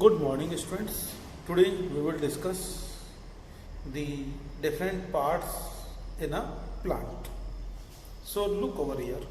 Good morning, students. Today we will discuss the different parts in a plant. So look over here.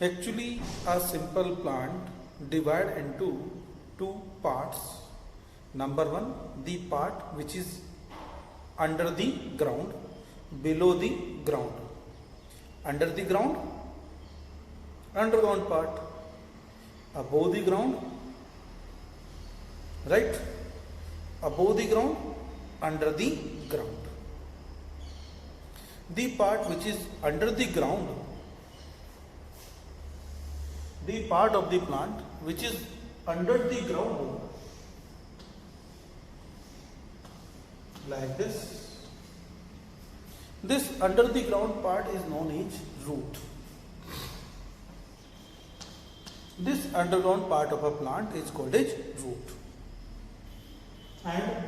Actually, a simple plant divide into two parts. Number one, the part which is under the ground, below the ground. Under the ground, underground part. Above the ground, right? Above the ground, under the ground. The part which is under the ground, the part of the plant which is under the ground, like this. This under the ground part is known as root. This underground part of a plant is called as root. And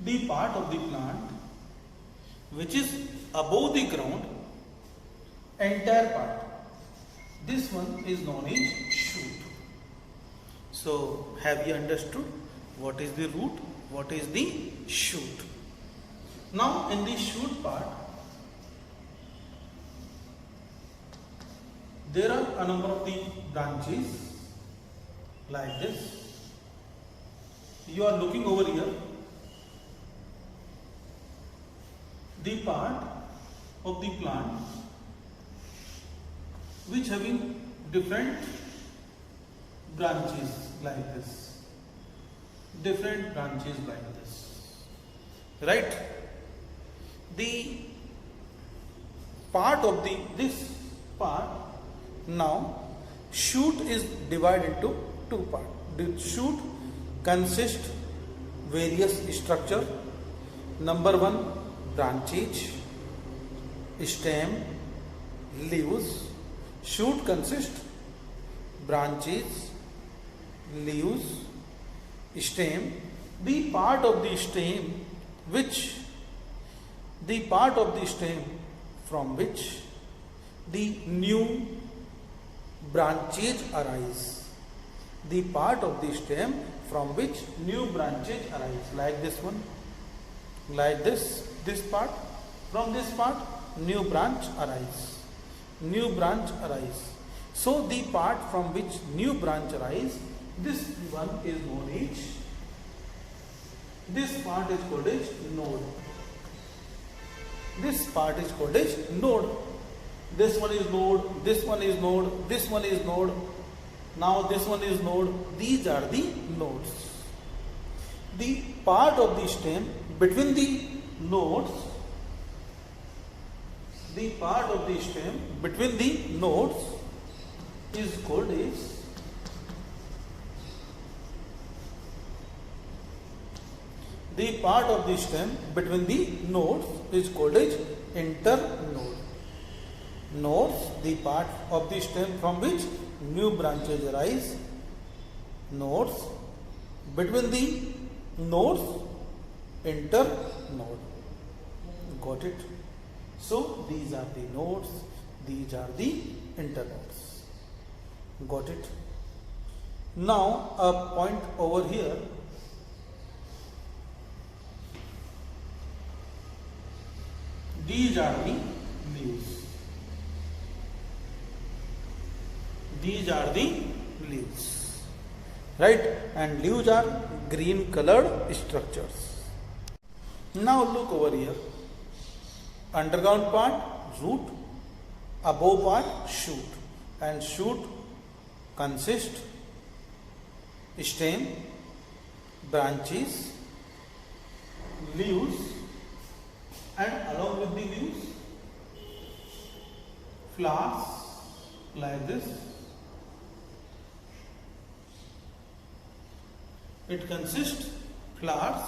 the part of the plant which is above the ground, entire part, this one is known as shoot. So have you understood what is the root, what is the shoot? Now in the shoot part, there are a number of the branches like this. You are looking over here, the part of the plant which having different branches like this, different branches like this, right? The part of this part, now shoot is divided into two parts. The shoot consists various structure. Number one, branches, stem, leaves. Shoot consists branches, leaves, stem. The part of the stem from which the new branches arise. The part of the stem from which new branches arise, like this one, like this part. From this part, new branch arise. New branch arise. So the part from which new branch arise, this one is known as, this part is called as node. This part is called as node. This one is node, this one is node, this one is node. Now this one is node. These are the nodes. The part of the stem between the nodes, the part of the stem between the nodes is called as internode. Nodes, the part of the stem from which new branches arise. Nodes, between the nodes, internode. Got it? So these are the nodes, these are the internodes. Got it? Now a point over here. These are the leaves. These are the leaves, right? And leaves are green colored structures. Now look over here. Underground part, root. Above part, shoot. And shoot consists stem, branches, leaves, and along with the leaves, flowers like this. It consists flowers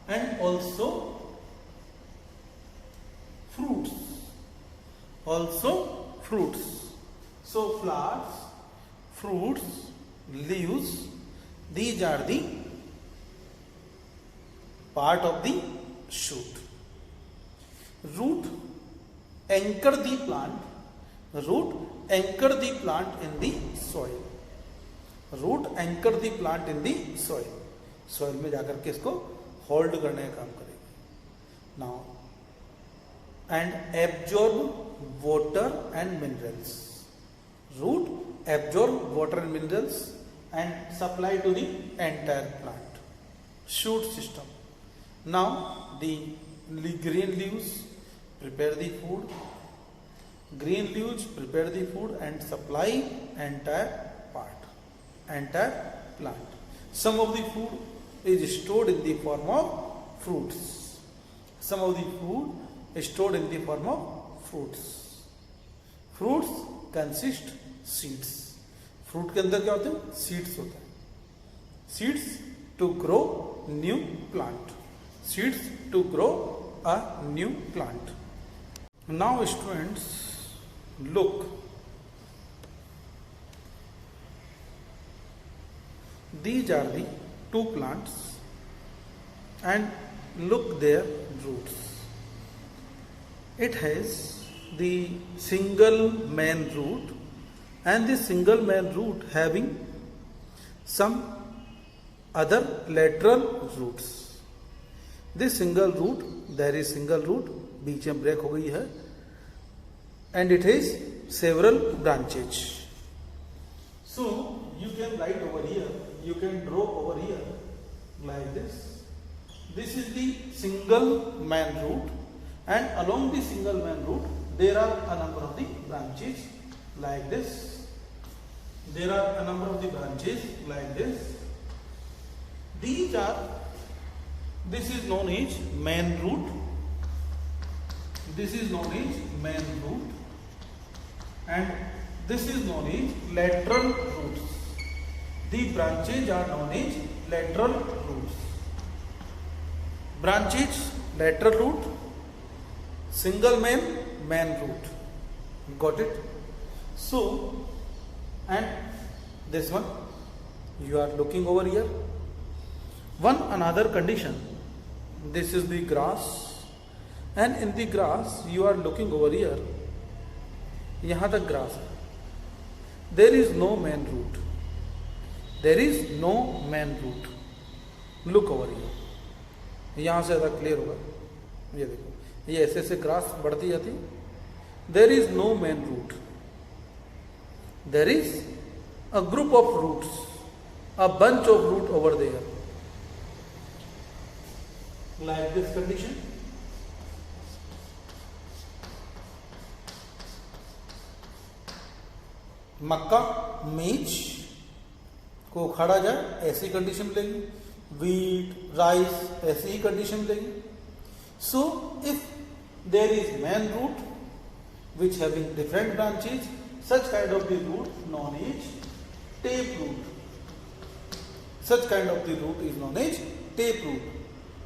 and also fruits. So flowers, fruits, leaves, these are the part of the shoot. Root anchor the plant in the soil. Root anchor the plant in the soil, soil में जाकर के इसको hold करने का काम करेगी। Now and absorb water and minerals, root absorb water and minerals and supply to the entire plant. Shoot system, now the green leaves prepare the food, green leaves prepare the food and supply entire part, entire plant. Some of the food is stored in the form of fruits, some of the food is stored in the form of fruits. Fruits consist seeds, fruit के अंदर क्या होते हैं? seeds होते हैं, seeds to grow new plant, seeds to grow a new plant. Now students, look, these are the two plants and look their roots. It has the single main root and the single main root having some other lateral roots. This single root, there is single root, बीच में break हो गई है, and it has several branches. So you can write over here, you can draw over here like this. This is the single main root, and along the single main root there are a number of the branches like this. There are a number of the branches like this. These are, this is known as main root, this is known as main root, and this is known as lateral roots. The branches are known as lateral roots. Branches, lateral root, single main root. Got it? So, and this one, you are looking over here. One another condition, this is the grass, and in the grass you are looking over here, यहाँ तक grass है, there is no main root, there is no main root. Look over here, यहाँ से ज़्यादा clear होगा, ये देखो, ये ऐसे ऐसे grass बढ़ती जाती, there is no main root, there is a group of roots, a bunch of root over there, like this condition. मक्का, मेज को उखाड़ा जाए ऐसी कंडीशन मिलेगी, वीट, राइस ऐसी ही कंडीशन मिलेगी. So if there is main root which having different branches, such kind of the root known as tape root. Such kind of the root is known as tape root.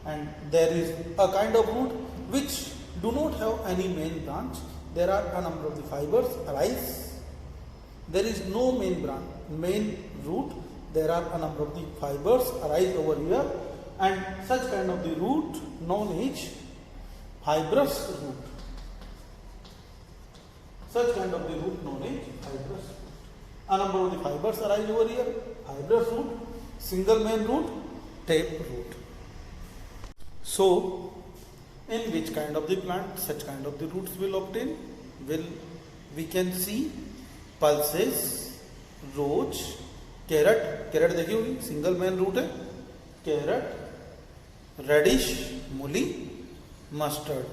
And there is a kind of root which do not have any main branch. There are a number of the fibers arise. There is no main root. There are a number of the fibers arise over here, and such kind of the root known as fibrous root. Such kind of the root known as fibrous root. A number of the fibers arise over here. Fibrous root, single main root, tape root. So, in which kind of the plant such kind of the roots will obtain? We can see pulses, roach, carrot. Carrot देखी होगी, single main root है. Carrot, radish, मूली, mustard.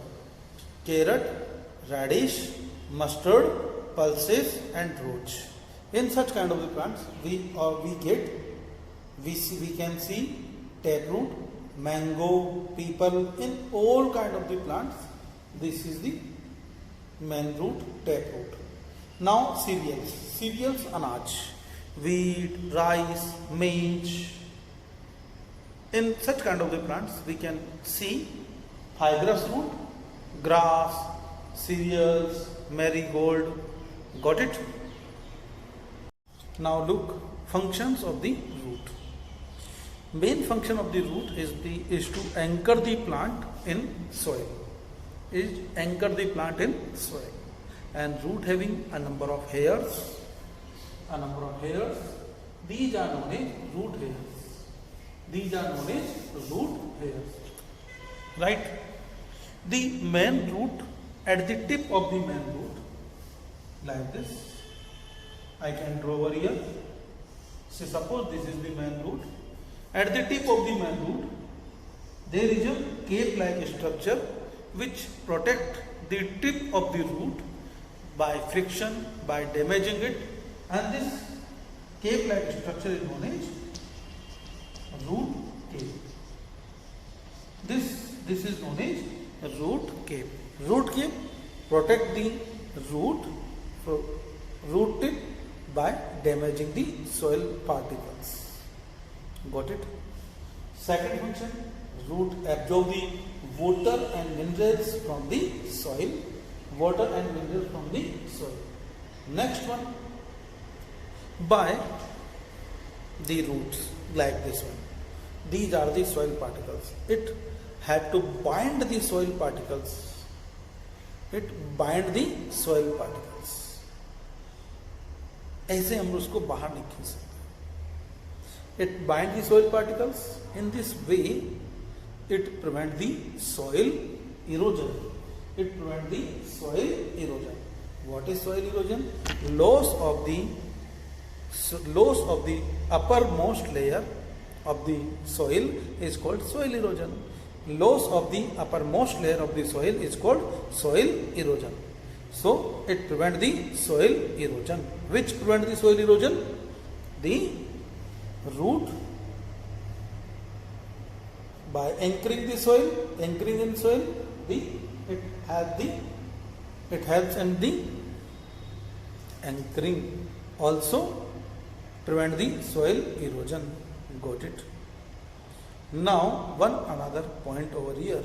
Carrot, radish, mustard, pulses and roach. In such kind of the plants we can see taproot, mango, people. In all kind of the plants this is the main root, taproot. Now cereals anaj, wheat, rice, maize. In such kind of the plants we can see fibrous root, grass, cereals, marigold. Got it? Now look, functions of the root. Main function of the root is to anchor the plant in soil. And root having a number of hairs, These are known as root hairs. These are known as root hairs. Right? The main root, at the tip of the main root, like this, I can draw over here. So suppose this is the main root. At the tip of the main root, there is a cape-like structure which protect the tip of the root by friction, by damaging it, and this cape-like structure is known as root cape. This is known as root cape. Root cape protect the root tip by damaging the soil particles. Got it? Second function, root absorb the water and minerals from the soil. Water and minerals from the soil. Next one, by the roots, like this one. These are the soil particles. It had to bind the soil particles. It bind the soil particles. ऐसे हम उसको बाहर नहीं खींच सकते. It bind the soil particles. In this way, it prevent the soil erosion. It prevent the soil erosion. What is soil erosion? Loss of the uppermost layer of the soil is called soil erosion. Loss of the uppermost layer of the soil is called soil erosion. So it prevent the soil erosion. Which prevent the soil erosion? The root, by anchoring the soil, anchoring in soil, it helps in the anchoring. Also prevent the soil erosion. Got it? Now another point over here.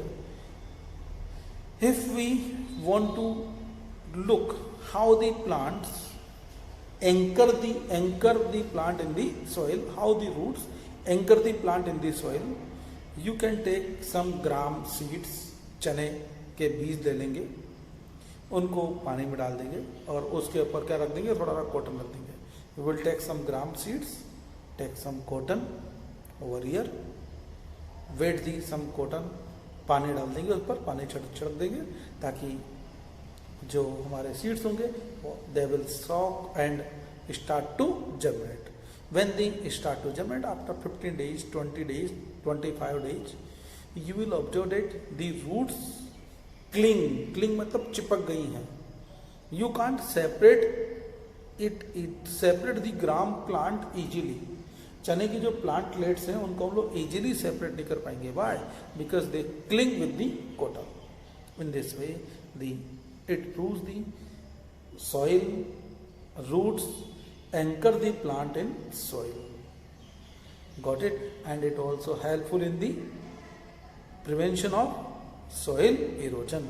If we want to look how the plants anchor the plant in the soil, how the roots anchor the plant in the soil, you can take some gram seeds, चने के बीज ले लेंगे, उनको पानी में डाल देंगे और उसके ऊपर क्या रख देंगे, थोड़ा सा कॉटन रख देंगे. We will take some gram seeds, take some cotton over here, wet the some cotton, पानी डाल देंगे, उस पर पानी छिड़क देंगे ताकि जो हमारे सीड्स होंगे they will soak and start to germinate. When they start to germinate after 15 days, 20 days, 25 days, you will observe that the roots cling मतलब चिपक गई हैं. You can't separate the gram plant easily. चने की जो plant plates हैं उनको हम लोग easily separate नहीं कर पाएंगे. Why? Because they cling with the cotton. In this way, it proves the soil roots anchor the plant in soil. Got it? And it also helpful in the prevention of soil erosion.